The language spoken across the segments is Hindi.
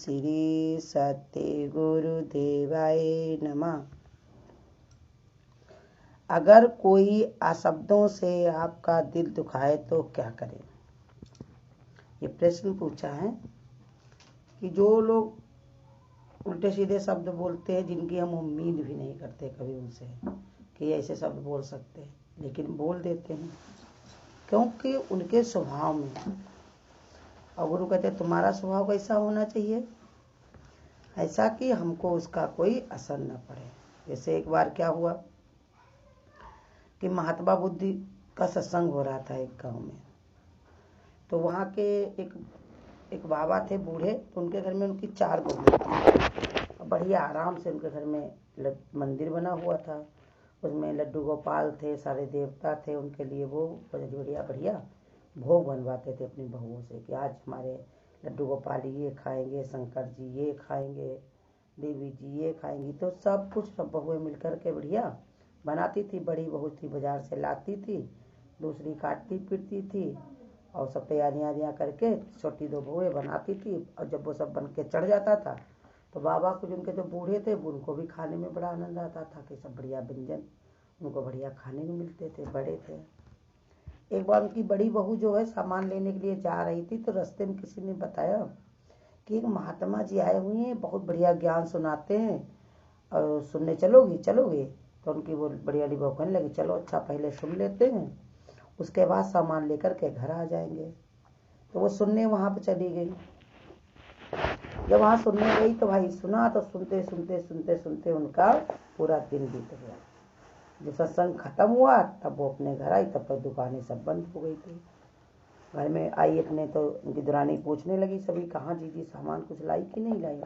श्री सत्य गुरुदेवाय नमः। अगर कोई अशब्दों से आपका दिल दुखाए तो क्या करें? ये प्रश्न पूछा है कि जो लोग उल्टे सीधे शब्द बोलते हैं, जिनकी हम उम्मीद भी नहीं करते कभी उनसे कि ऐसे शब्द बोल सकते हैं, लेकिन बोल देते हैं क्योंकि उनके स्वभाव में। और गुरु कहते हैं तुम्हारा स्वभाव कैसा होना चाहिए, ऐसा कि हमको उसका कोई असर न पड़े। जैसे एक बार क्या हुआ कि महात्मा बुद्ध का सत्संग हो रहा था एक गांव में। तो वहाँ के एक बाबा थे बूढ़े, तो उनके घर में उनकी 4 बहुएं थी। बढ़िया आराम से उनके घर में मंदिर बना हुआ था, उसमें लड्डू गोपाल थे, सारे देवता थे। उनके लिए वो बढ़िया बढ़िया भोग बनवाते थे अपनी बहुओं से कि आज हमारे लड्डू गोपाल ये खाएंगे, शंकर जी ये खाएंगे, देवी जी ये खाएंगी। तो सब कुछ सब बहुएं मिलकर के बढ़िया बनाती थी। बड़ी बहू थी बाजार से लाती थी, दूसरी काटती पीटती थी और सब तैयारियाँ करके छोटी 2 बहुएं बनाती थी। और जब वो सब बन के चढ़ जाता था तो बाबा कुछ उनके जो बूढ़े थे उनको भी खाने में बड़ा आनंद आता था कि सब बढ़िया व्यंजन उनको बढ़िया खाने को मिलते थे, बड़े थे। एक बार उनकी बड़ी बहू जो है सामान लेने के लिए जा रही थी, तो रास्ते में किसी ने बताया कि एक महात्मा जी आए हुए हैं, बहुत बढ़िया ज्ञान सुनाते हैं और सुनने चलोगे? तो उनकी वो बड़ी वाली बहू कहने लगी चलो अच्छा पहले सुन लेते हैं, उसके बाद सामान लेकर के घर आ जाएंगे। तो वो सुनने वहाँ पे चली गई। जब वहाँ सुनने गई तो भाई सुना, तो सुनते सुनते सुनते सुनते उनका पूरा दिन बीत गया। जब सत्संग खत्म हुआ तब वो अपने घर आई, तब तक दुकानें सब बंद हो गई थी। घर में आई अपने तो उनकी दुरानी पूछने लगी सभी, कहाँ जी सामान कुछ लाई कि नहीं लाई?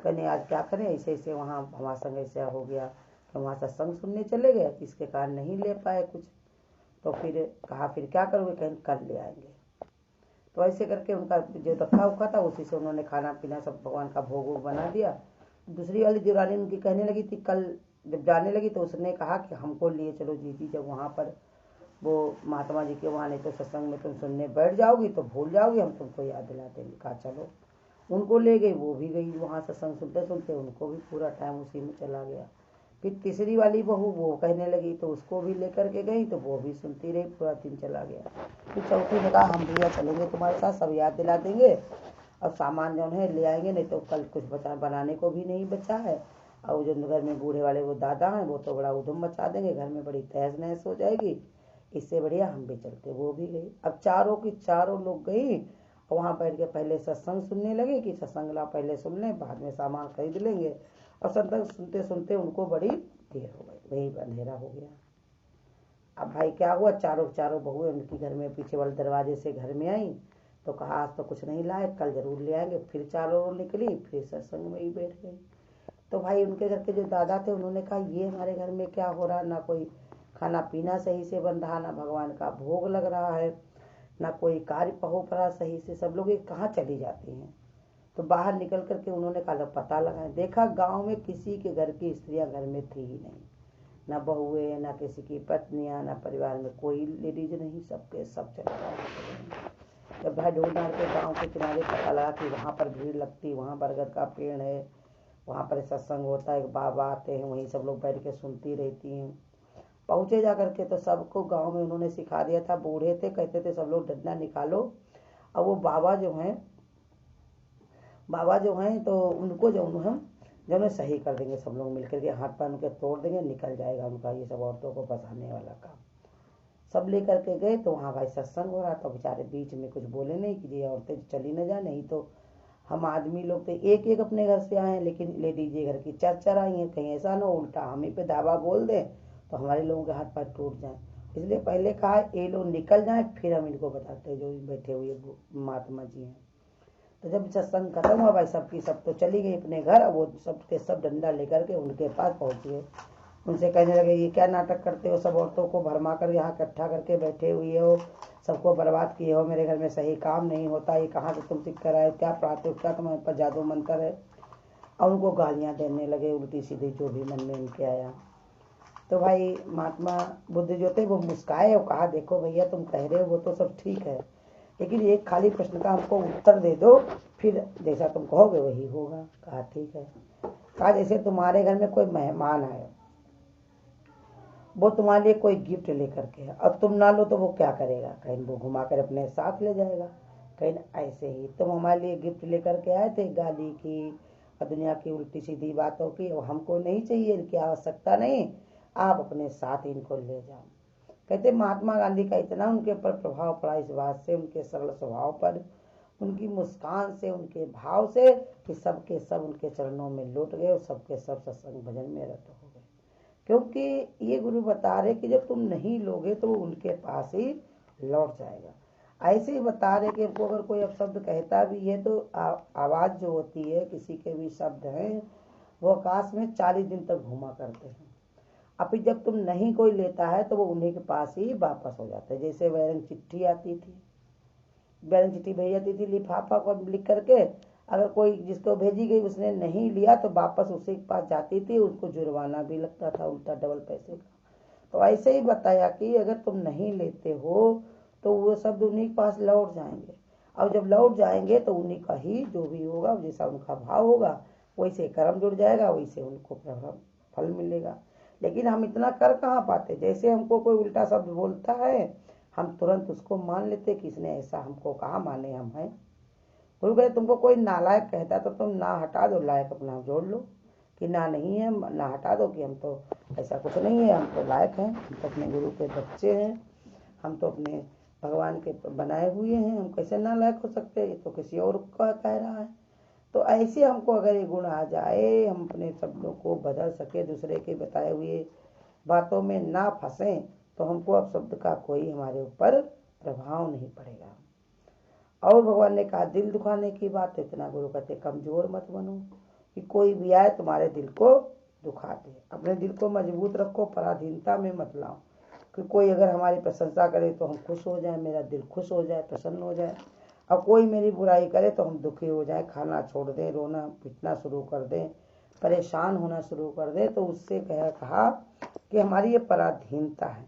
कहने आज क्या करें, ऐसे ऐसे वहाँ हमारा संग ऐसा हो गया कि वहाँ सत्संग सुनने चले गए, इसके कारण नहीं ले पाए कुछ। तो फिर कहा फिर क्या करोगे? कहीं कल ले आएंगे। तो ऐसे करके उनका जो रखा हुआ था उसी से उन्होंने खाना पीना सब भगवान का भोग वोग बना दिया। दूसरी वाली दुरानी उनकी कहने लगी थी, कल जब जाने लगी तो उसने कहा कि हमको लिए चलो जी, जब वहाँ पर वो महात्मा जी के वहाँ नहीं तो सत्संग में तुम सुनने बैठ जाओगी तो भूल जाओगी, हम तुमको याद दिला देंगे। कहा चलो। उनको ले गई, वो भी गई वहाँ सत्संग सुनते सुनते, उनको भी पूरा टाइम उसी में चला गया। फिर तीसरी वाली बहू वो कहने लगी तो उसको भी लेकर के गई, तो वो भी सुनती रही, पूरा दिन चला गया। फिर चौथी ने कहा हम भैया चलेंगे तुम्हारे साथ, सब याद दिला देंगे और सामान जो है ले आएंगे, नहीं तो कल कुछ बचा बनाने को भी नहीं बचा है। और जो घर में बूढ़े वाले वो दादा हैं वो तो बड़ा उधम मचा देंगे, घर में बड़ी तहस नहस हो जाएगी, इससे बढ़िया हम भी चलते। वो भी गई। अब चारों की चारों लोग गई और वहाँ बैठ के पहले सत्संग सुनने लगे कि सत्संग ला पहले सुन लें, बाद में सामान खरीद लेंगे। और सत्संग सुनते सुनते उनको बड़ी देर हो गई, वही अंधेरा हो गया। अब भाई क्या हुआ, चारों बहुएं उनकी घर में पीछे वाले दरवाजे से घर में आई तो कहा आज तो कुछ नहीं लाए, कल जरूर ले आएंगे। फिर चारों निकली, फिर सत्संग में ही बैठ गई। तो भाई उनके घर के जो दादा थे उन्होंने कहा ये हमारे घर में क्या हो रहा, ना कोई खाना पीना सही से बन रहा, ना भगवान का भोग लग रहा है, ना कोई कार्य हो पड़ा सही से, सब लोग ये कहाँ चली जाती हैं। तो बाहर निकल करके उन्होंने कहा पता लगाया, देखा गांव में किसी के घर की स्त्रियां घर में थी ही नहीं, ना बहुएं, ना किसी की पत्नियां, ना परिवार में कोई लेडीज नहीं, सबके सब चले गए। जब भाई ढूंढ ढांड के गाँव के किनारे पता लगा कि वहाँ पर भीड़ लगती, वहाँ बरगद का पेड़ है, वहाँ पर सत्संग होता है, एक बाबा आते हैं, वहीं सब लोग बैठ के सुनती रहती हैं। पहुँचे जा करके तो सबको गांव में उन्होंने सिखा दिया था। बूढ़े थे, कहते थे सब लोग डंडा निकालो, और वो बाबा जो हैं तो उनको जो है सही कर देंगे, सब लोग मिलकर के हाथ पैर उनके तोड़ देंगे, निकल जाएगा उनका ये सब औरतों को फंसाने वाला काम। सब लेकर के गए तो वहाँ भाई सत्संग हो रहा था। बेचारे बीच में कुछ बोले नहीं कि ये औरतें चली न जाए, नहीं तो हम आदमी लोग तो एक एक अपने घर से आए हैं, लेकिन लेडीज ये घर की 4 आई हैं, कहीं ऐसा ना उल्टा हम ही पे धावा बोल दें तो हमारे लोगों के हाथ पैर टूट जाए। इसलिए पहले कहा ये लोग निकल जाएं, फिर हम इनको बताते हैं जो बैठे हुए महात्मा जी हैं। तो जब सत्संग खत्म हुआ भाई सबकी सब तो चली गई अपने घर, वो सब के सब डंडा लेकर के उनके पास पहुँच गए। उनसे कहने लगे ये क्या नाटक करते हो, सब औरतों को भरमा कर यहाँ इकट्ठा करके बैठे हुए हो, सबको बर्बाद किए हो, मेरे घर में सही काम नहीं होता, ये कहाँ से तुम सीख कर आए, क्या पढ़ाते हो, क्या तुम्हारे पास जादू मंत्र है। और उनको गालियाँ देने लगे उल्टी सीधी जो भी मन में उनके आया। तो भाई महात्मा बुद्ध जो थे वो मुस्काए और कहा देखो भैया तुम कह रहे हो वो तो सब ठीक है, लेकिन एक खाली प्रश्न का हमको उत्तर दे दो, फिर जैसा तुम कहोगे वही होगा। कहा ठीक है। कहा जैसे तुम्हारे घर में कोई मेहमान आए, वो तुम्हारे लिए कोई गिफ्ट लेकर के है और तुम ना लो तो वो क्या करेगा? कहीं वो घुमा कर अपने साथ ले जाएगा। कहीं ऐसे ही तुम हमारे लिए गिफ्ट लेकर के आए थे, गाली की और दुनिया की उल्टी सीधी बातों की, और हमको नहीं चाहिए, इनकी आवश्यकता नहीं, आप अपने साथ इनको ले जाओ। कहते महात्मा गांधी का इतना उनके ऊपर प्रभाव पड़ा इस बात से, उनके सरल स्वभाव पर, उनकी मुस्कान से, उनके भाव से, कि सबके सब उनके चरणों में लौट गए और सबके सब सत्संग भजन में रत हो गए। क्योंकि ये गुरु बता रहे कि जब तुम नहीं लोगे तो वो उनके पास ही लौट जाएगा। ऐसे ही बता रहे कि हमको अगर कोई अपशब्द कहता भी है तो आवाज़ जो होती है, किसी के भी शब्द हैं, वो आकाश में 40 दिन तक घूमा करते हैं। अब फिर जब तुम नहीं कोई लेता है तो वो उन्हीं के पास ही वापस हो जाता है। जैसे बैरंग चिट्ठी आती थी, बैरंग चिट्ठी भेजी जाती थी लिफाफा को लिख करके, अगर कोई जिसको भेजी गई उसने नहीं लिया तो वापस उसी के पास जाती थी, उसको जुर्माना भी लगता था उल्टा डबल पैसे का। तो ऐसे ही बताया कि अगर तुम नहीं लेते हो तो वो शब्द उन्हीं के पास लौट जाएंगे, और जब लौट जाएंगे तो उन्हीं का ही जो भी होगा, जैसा उनका भाव होगा वैसे कर्म जुड़ जाएगा, वैसे उनको फल मिलेगा। लेकिन हम इतना कर कहाँ पाते? जैसे हमको कोई उल्टा शब्द बोलता है हम तुरंत उसको मान लेते कि इसने ऐसा हमको कहा, माने हम हैं। गुरु कहते तुमको कोई नालायक कहता तो तुम ना हटा दो, लायक अपना जोड़ लो कि ना नहीं है, ना हटा दो कि हम तो ऐसा कुछ नहीं है, हम तो लायक हैं, हम तो अपने गुरु के बच्चे हैं, हम तो अपने भगवान के बनाए हुए हैं, हम कैसे नालायक हो सकते हैं? ये तो किसी और का कह रहा है। तो ऐसे हमको अगर ये गुण आ जाए, हम अपने शब्दों को बदल सके, दूसरे के बताए हुए बातों में ना फंसें, तो हमको अब शब्द का कोई हमारे ऊपर प्रभाव नहीं पड़ेगा। और भगवान ने कहा दिल दुखाने की बात, इतना गुरु कहते कमजोर मत बनो कि कोई भी आए तुम्हारे दिल को दुखा दे। अपने दिल को मजबूत रखो, पराधीनता में मत लाओ कि कोई अगर हमारी प्रशंसा करे तो हम खुश हो जाए, मेरा दिल खुश हो जाए, प्रसन्न हो जाए, और कोई मेरी बुराई करे तो हम दुखी हो जाए, खाना छोड़ दें, रोना पीटना शुरू कर दें, परेशान होना शुरू कर दें। तो उससे कहा कि हमारी ये पराधीनता है,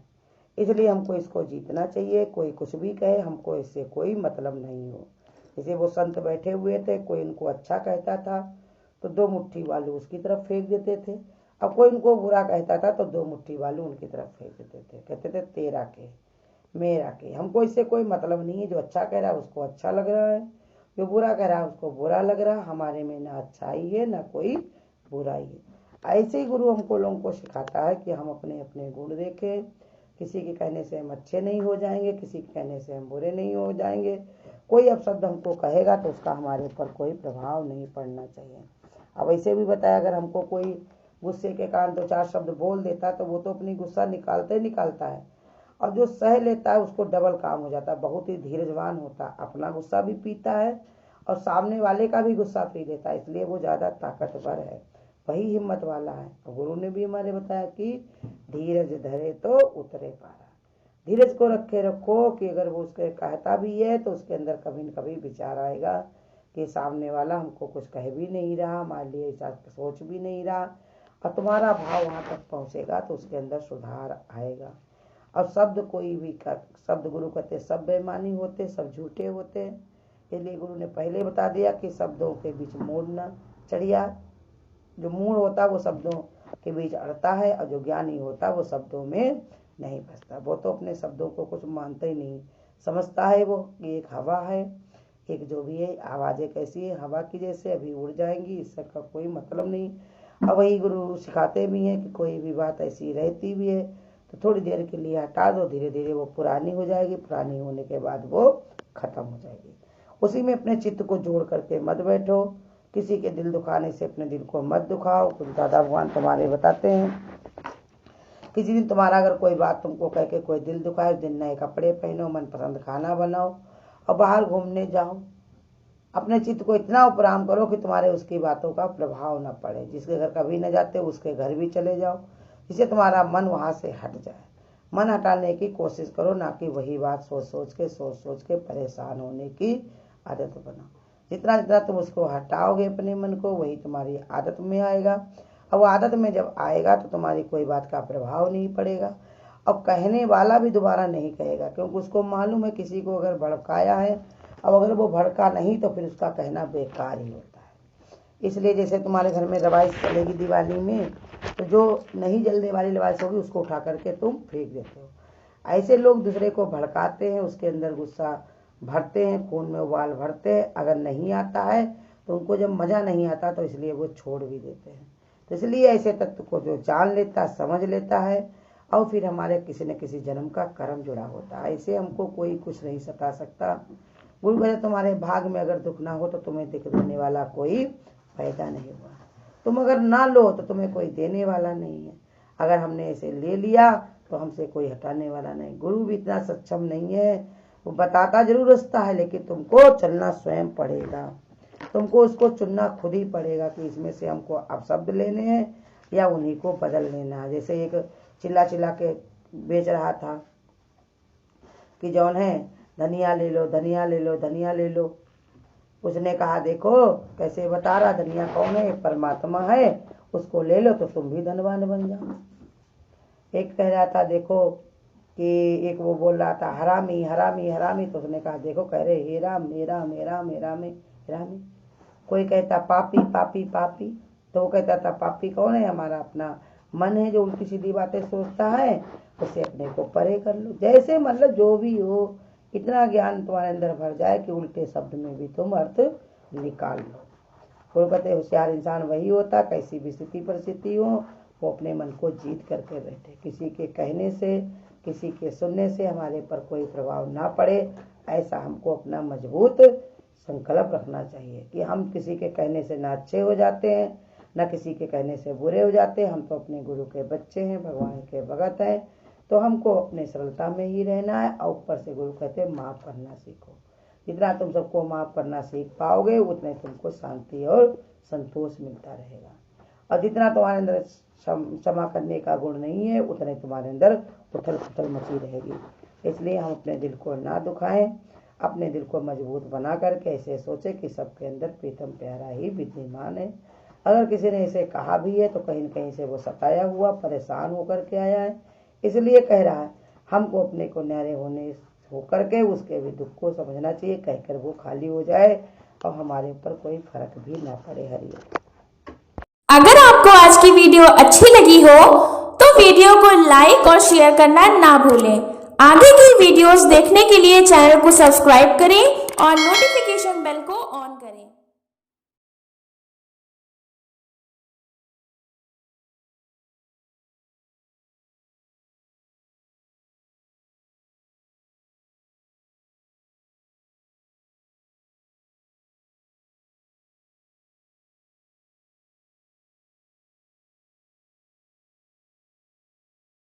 इसलिए हमको इसको जीतना चाहिए। कोई कुछ भी कहे, हमको इससे कोई मतलब नहीं हो। जैसे वो संत बैठे हुए थे, कोई उनको अच्छा कहता था तो 2 मुट्ठी बालू उसकी तरफ फेंक देते थे, और कोई उनको बुरा कहता था तो 2 मुट्ठी बालू उनकी तरफ फेंक देते थे। कहते थे तेरा के मेरा के, हमको इससे कोई मतलब नहीं है। जो अच्छा कह रहा है उसको अच्छा लग रहा है, जो बुरा कह रहा है उसको बुरा लग रहा है। हमारे में ना अच्छाई है ना कोई बुराई है। ऐसे ही गुरु हमको लोगों को सिखाता है कि हम अपने अपने गुण देखें। किसी के कहने से हम अच्छे नहीं हो जाएंगे, किसी के कहने से हम बुरे नहीं हो जाएंगे। कोई अपशब्द हमको कहेगा तो उसका हमारे ऊपर कोई प्रभाव नहीं पड़ना चाहिए। अब ऐसे भी बताया, अगर हमको कोई गुस्से के कारण 2-4 शब्द बोल देता है तो वो तो अपनी गुस्सा निकालता ही निकालता है, और जो सह लेता है उसको डबल काम हो जाता है, बहुत ही धीरजवान होता है, अपना गुस्सा भी पीता है और सामने वाले का भी गुस्सा पी लेता है, इसलिए वो ज़्यादा ताकतवर है, वही हिम्मत वाला है। और गुरु ने भी हमारे बताया कि धीरज धरे तो उतरे पारा। धीरज को रखे रखो कि अगर वो उसके कहता भी है तो उसके अंदर कभी न कभी विचार आएगा कि सामने वाला हमको कुछ कह भी नहीं रहा, हमारे लिए ऐसा सोच भी नहीं रहा, और तुम्हारा भाव वहाँ तक पहुँचेगा तो उसके अंदर सुधार आएगा। और शब्द कोई भी शब्द, गुरु कहते सब बेईमानी होते, सब झूठे होते, इसलिए गुरु ने पहले बता दिया कि शब्दों के बीच मूड न चढ़िया। जो मूड होता है वो शब्दों के बीच अड़ता है, और जो ज्ञानी होता है वो शब्दों में नहीं फंसता। वो तो अपने शब्दों को कुछ मानता ही नहीं, समझता है वो कि एक हवा है, एक जो भी है आवाज़ें कैसी है हवा की जैसे, अभी उड़ जाएंगी, इसका कोई मतलब नहीं। अब वही गुरु सिखाते भी हैं कि कोई भी बात ऐसी रहती भी है तो थोड़ी देर के लिए हटा दो, धीरे धीरे वो पुरानी हो जाएगी, पुरानी होने के बाद वो खत्म हो जाएगी। उसी में अपने चित्त को जोड़ करके मत बैठो, किसी के दिल दुखाने से अपने दिल को मत दुखाओ। कुछ दादा भगवान तुम्हारे बताते हैं, किसी दिन तुम्हारा अगर कोई बात तुमको कह के कोई दिल दुखाए, उस दिन नए कपड़े पहनो, मनपसंद खाना बनाओ और बाहर घूमने जाओ। अपने चित्त को इतना उपराम करो कि तुम्हारे उसकी बातों का प्रभाव न पड़े। जिसके घर कभी न जाते उसके घर भी चले जाओ, जिससे तुम्हारा मन वहाँ से हट जाए। मन हटाने की कोशिश करो, ना कि वही बात सोच सोच के परेशान होने की आदत बनाओ। जितना जितना तुम उसको हटाओगे अपने मन को, वही तुम्हारी आदत में आएगा, और वो आदत में जब आएगा तो तुम्हारी कोई बात का प्रभाव नहीं पड़ेगा। और कहने वाला भी दोबारा नहीं कहेगा, क्योंकि उसको मालूम है किसी को अगर भड़काया है, अब अगर वो भड़का नहीं तो फिर उसका कहना बेकार ही होता है। इसलिए जैसे तुम्हारे घर में रवाइश चलेगी दिवाली में, तो जो नहीं जलने वाली रवाइश होगी उसको उठा करके तुम फेंक देते हो। ऐसे लोग दूसरे को भड़काते हैं, उसके अंदर गुस्सा भरते हैं, खून में उबाल भरते हैं। अगर नहीं आता है तो उनको जब मज़ा नहीं आता तो इसलिए वो छोड़ भी देते हैं। तो इसलिए ऐसे तत्व को जो जान लेता, समझ लेता है, और फिर हमारे किसी न किसी जन्म का कर्म जुड़ा होता है। ऐसे हमको कोई कुछ नहीं सता सकता। गुरु कहते तुम्हारे भाग में अगर दुख ना हो तो तुम्हें दुख देने वाला कोई पैदा नहीं हुआ। तुम अगर ना लो तो तुम्हें कोई देने वाला नहीं है। अगर हमने इसे ले लिया तो हमसे कोई हटाने वाला नहीं। गुरु भी इतना सक्षम नहीं है, वो बताता जरूर रास्ता है, लेकिन तुमको चलना स्वयं पड़ेगा। तुमको उसको चुनना खुद ही पड़ेगा कि इसमें से हमको अपशब्द लेने हैं या उन्हीं को बदल लेना है। जैसे एक चिल्ला चिल्ला के बेच रहा था कि जौन है धनिया ले लो, धनिया ले लो, धनिया ले लो। उसने कहा देखो कैसे बता रहा, धनिया कौन है? परमात्मा है, उसको ले लो तो तुम भी धनवान बन जाओ। एक कह रहा था देखो कि एक वो बोल रहा था हरामी हरामी हरामी, तो उसने कहा देखो कह रहे हे राम मेरा मेरा मेरा में रामी। कोई कहता पापी पापी पापी, तो वो कहता था पापी कौन है? हमारा अपना मन है जो उल्टी सीधी बातें सोचता है, उसे अपने को परे कर लो। जैसे मतलब जो भी हो, इतना ज्ञान तुम्हारे अंदर भर जाए कि उल्टे शब्द में भी तुम अर्थ निकाल लो। कोई कहते होशियार इंसान वही होता, कैसी भी स्थिति परिस्थिति हो वो अपने मन को जीत करके बैठे। किसी के कहने से, किसी के सुनने से हमारे पर कोई प्रभाव ना पड़े, ऐसा हमको अपना मजबूत संकल्प रखना चाहिए कि हम किसी के कहने से ना अच्छे हो जाते हैं, न किसी के कहने से बुरे हो जाते हैं। हम तो अपने गुरु के बच्चे हैं, भगवान के भगत हैं, तो हमको अपने सरलता में ही रहना है। और ऊपर से गुरु कहते हैं माफ़ करना सीखो। जितना तुम सबको माफ़ करना सीख पाओगे उतने तुमको शांति और संतोष मिलता रहेगा। और जितना तुम्हारे अंदर क्षमा करने का गुण नहीं है उतने तुम्हारे अंदर उथल पुथल मची रहेगी। इसलिए हम अपने दिल को ना दुखाएं, अपने दिल को मजबूत बना करके ऐसे सोचे कि सबके अंदर प्रीतम प्यारा ही विद्यमान है। अगर किसी ने इसे कहा भी है तो कहीं न कहीं से वो सताया हुआ परेशान होकर के आया है, इसलिए कह रहा है। हमको अपने को न्यारे होकर के उसके भी दुख को समझना चाहिए, कहकर वो खाली हो जाए और हमारे ऊपर कोई फर्क भी ना पड़े। हरिओम। अगर आपको आज की वीडियो अच्छी लगी हो तो वीडियो को लाइक और शेयर करना ना भूलें। आगे की वीडियोस देखने के लिए चैनल को सब्सक्राइब करें और नोटिफिकेशन बेल को ऑन